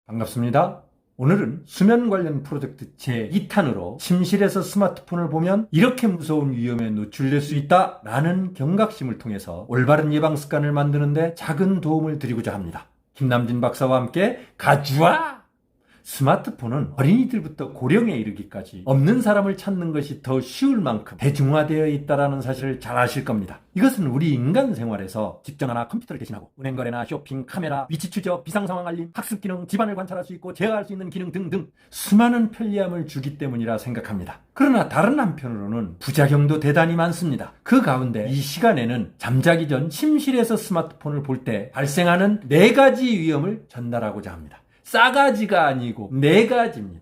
반갑습니다. 오늘은 수면 관련 프로젝트 제2탄으로 침실에서 스마트폰을 보면 이렇게 무서운 위험에 노출될 수 있다라는 경각심을 통해서 올바른 예방 습관을 만드는데 작은 도움을 드리고자 합니다. 김남진 박사와 함께 가주아! 스마트폰은 어린이들부터 고령에 이르기까지 없는 사람을 찾는 것이 더 쉬울 만큼 대중화되어 있다는 사실을 잘 아실 겁니다. 이것은 우리 인간 생활에서 직전화나 컴퓨터를 대신하고 은행거래나 쇼핑, 카메라, 위치 추적, 비상상황 알림, 학습 기능, 집안을 관찰할 수 있고 제어할 수 있는 기능 등등 수많은 편리함을 주기 때문이라 생각합니다. 그러나 다른 한편으로는 부작용도 대단히 많습니다. 그 가운데 이 시간에는 잠자기 전 침실에서 스마트폰을 볼 때 발생하는 4가지 위험을 전달하고자 합니다. 싸가지가 아니고 4가지입니다.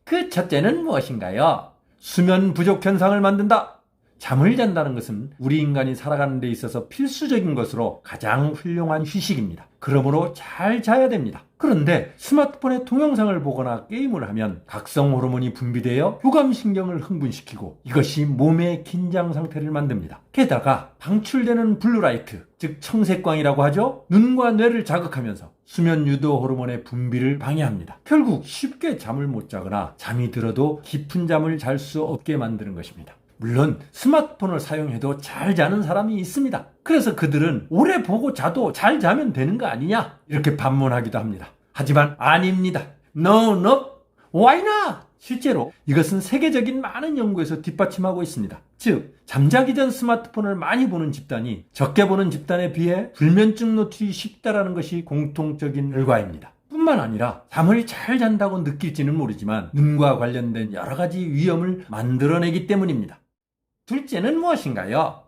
그 첫째는 무엇인가요? 수면 부족 현상을 만든다. 잠을 잔다는 것은 우리 인간이 살아가는 데 있어서 필수적인 것으로 가장 훌륭한 휴식입니다. 그러므로 잘 자야 됩니다. 그런데 스마트폰에 동영상을 보거나 게임을 하면 각성 호르몬이 분비되어 교감신경을 흥분시키고 이것이 몸의 긴장 상태를 만듭니다. 게다가 방출되는 블루라이트, 즉 청색광이라고 하죠. 눈과 뇌를 자극하면서 수면 유도 호르몬의 분비를 방해합니다. 결국 쉽게 잠을 못 자거나 잠이 들어도 깊은 잠을 잘 수 없게 만드는 것입니다. 물론 스마트폰을 사용해도 잘 자는 사람이 있습니다. 그래서 그들은 오래 보고 자도 잘 자면 되는 거 아니냐? 이렇게 반문하기도 합니다. 하지만 아닙니다. No, no, why not? 실제로 이것은 세계적인 많은 연구에서 뒷받침하고 있습니다. 즉, 잠자기 전 스마트폰을 많이 보는 집단이 적게 보는 집단에 비해 불면증 노출이 쉽다라는 것이 공통적인 결과입니다. 뿐만 아니라 잠을 잘 잔다고 느낄지는 모르지만 눈과 관련된 여러 가지 위험을 만들어내기 때문입니다. 둘째는 무엇인가요?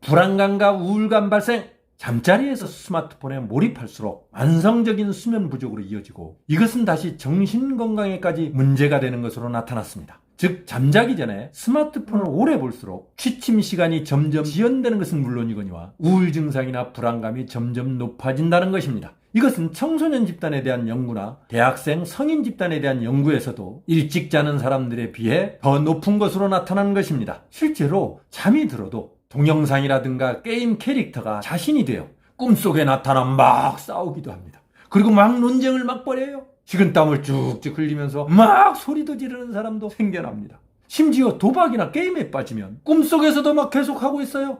불안감과 우울감 발생. 잠자리에서 스마트폰에 몰입할수록 만성적인 수면 부족으로 이어지고 이것은 다시 정신건강에까지 문제가 되는 것으로 나타났습니다. 즉 잠자기 전에 스마트폰을 오래 볼수록 취침 시간이 점점 지연되는 것은 물론이거니와 우울 증상이나 불안감이 점점 높아진다는 것입니다. 이것은 청소년 집단에 대한 연구나 대학생, 성인 집단에 대한 연구에서도 일찍 자는 사람들에 비해 더 높은 것으로 나타난 것입니다. 실제로 잠이 들어도 동영상이라든가 게임 캐릭터가 자신이 되어 꿈속에 나타나 막 싸우기도 합니다. 그리고 막 논쟁을 막 벌여요. 식은땀을 쭉쭉 흘리면서 막 소리도 지르는 사람도 생겨납니다. 심지어 도박이나 게임에 빠지면 꿈속에서도 막 계속하고 있어요.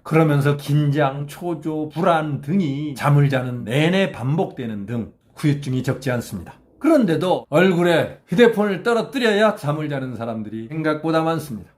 그러면서 긴장, 초조, 불안 등이 잠을 자는 내내 반복되는 등 후유증이 적지 않습니다. 그런데도 얼굴에 휴대폰을 떨어뜨려야 잠을 자는 사람들이 생각보다 많습니다.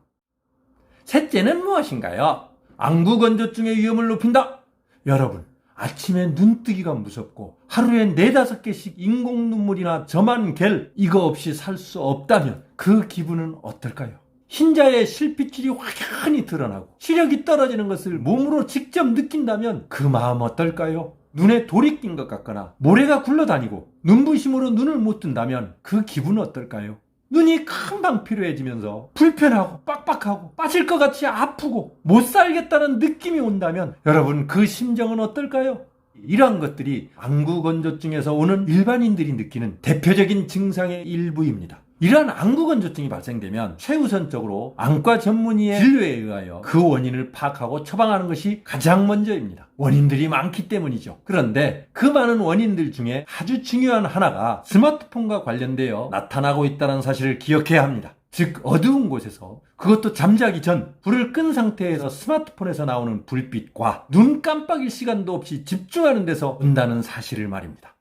셋째는 무엇인가요? 안구건조증의 위험을 높인다. 여러분, 아침에 눈뜨기가 무섭고 하루에 4-5개씩 인공 눈물이나 점한 겔 이거 없이 살 수 없다면 그 기분은 어떨까요? 흰자에 실핏줄이 확연히 드러나고 시력이 떨어지는 것을 몸으로 직접 느낀다면 그 마음 어떨까요? 눈에 돌이 낀 것 같거나 모래가 굴러다니고 눈부심으로 눈을 못 뜬다면 그 기분은 어떨까요? 눈이 금방 피로해지면서 불편하고 빡빡하고 빠질 것 같이 아프고 못 살겠다는 느낌이 온다면 여러분 그 심정은 어떨까요? 이러한 것들이 안구건조증에서 오는 일반인들이 느끼는 대표적인 증상의 일부입니다. 이러한 안구건조증이 발생되면 최우선적으로 안과 전문의의 진료에 의하여 그 원인을 파악하고 처방하는 것이 가장 먼저입니다. 원인들이 많기 때문이죠. 그런데 그 많은 원인들 중에 아주 중요한 하나가 스마트폰과 관련되어 나타나고 있다는 사실을 기억해야 합니다. 즉 어두운 곳에서 그것도 잠자기 전 불을 끈 상태에서 스마트폰에서 나오는 불빛과 눈 깜빡일 시간도 없이 집중하는 데서 온다는 사실을 말입니다.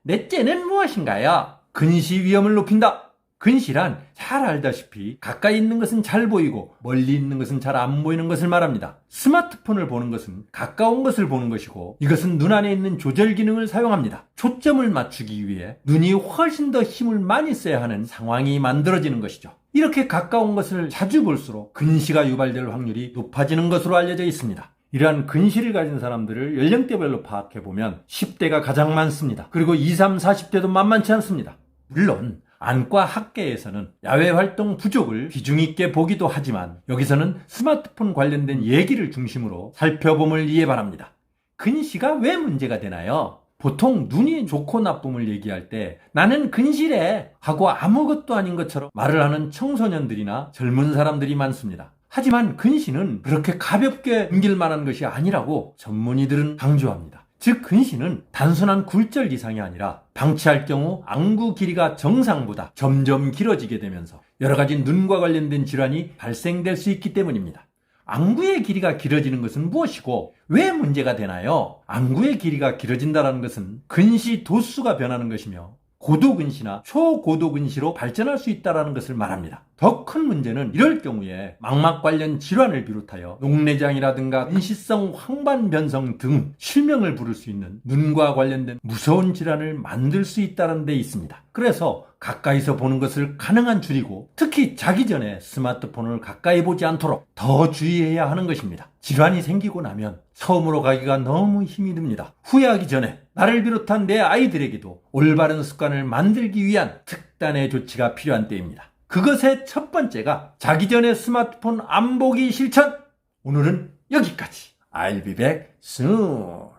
넷째는 무엇인가요? 근시 위험을 높인다. 근시란 잘 알다시피 가까이 있는 것은 잘 보이고 멀리 있는 것은 잘 안 보이는 것을 말합니다. 스마트폰을 보는 것은 가까운 것을 보는 것이고 이것은 눈 안에 있는 조절 기능을 사용합니다. 초점을 맞추기 위해 눈이 훨씬 더 힘을 많이 써야 하는 상황이 만들어지는 것이죠. 이렇게 가까운 것을 자주 볼수록 근시가 유발될 확률이 높아지는 것으로 알려져 있습니다. 이러한 근시를 가진 사람들을 연령대별로 파악해보면 10대가 가장 많습니다. 그리고 20, 30, 40대도 만만치 않습니다. 물론 안과 학계에서는 야외 활동 부족을 비중 있게 보기도 하지만 여기서는 스마트폰 관련된 얘기를 중심으로 살펴봄을 이해 바랍니다. 근시가 왜 문제가 되나요? 보통 눈이 좋고 나쁨을 얘기할 때 나는 근시래 하고 아무것도 아닌 것처럼 말을 하는 청소년들이나 젊은 사람들이 많습니다. 하지만 근시는 그렇게 가볍게 넘길 만한 것이 아니라고 전문의들은 강조합니다. 즉 근시는 단순한 굴절 이상이 아니라 방치할 경우 안구 길이가 정상보다 점점 길어지게 되면서 여러 가지 눈과 관련된 질환이 발생될 수 있기 때문입니다. 안구의 길이가 길어지는 것은 무엇이고 왜 문제가 되나요? 안구의 길이가 길어진다는 것은 근시 도수가 변하는 것이며 고도근시나 초고도근시로 발전할 수 있다는 것을 말합니다. 더 큰 문제는 이럴 경우에 망막 관련 질환을 비롯하여 녹내장이라든가 근시성 황반변성 등 실명을 부를 수 있는 눈과 관련된 무서운 질환을 만들 수 있다는 데 있습니다. 그래서 가까이서 보는 것을 가능한 줄이고 특히 자기 전에 스마트폰을 가까이 보지 않도록 더 주의해야 하는 것입니다. 질환이 생기고 나면 처음으로 가기가 너무 힘이 듭니다. 후회하기 전에 나를 비롯한 내 아이들에게도 올바른 습관을 만들기 위한 특단의 조치가 필요한 때입니다. 그것의 첫 번째가 자기 전에 스마트폰 안 보기 실천! 오늘은 여기까지. I'll be back soon.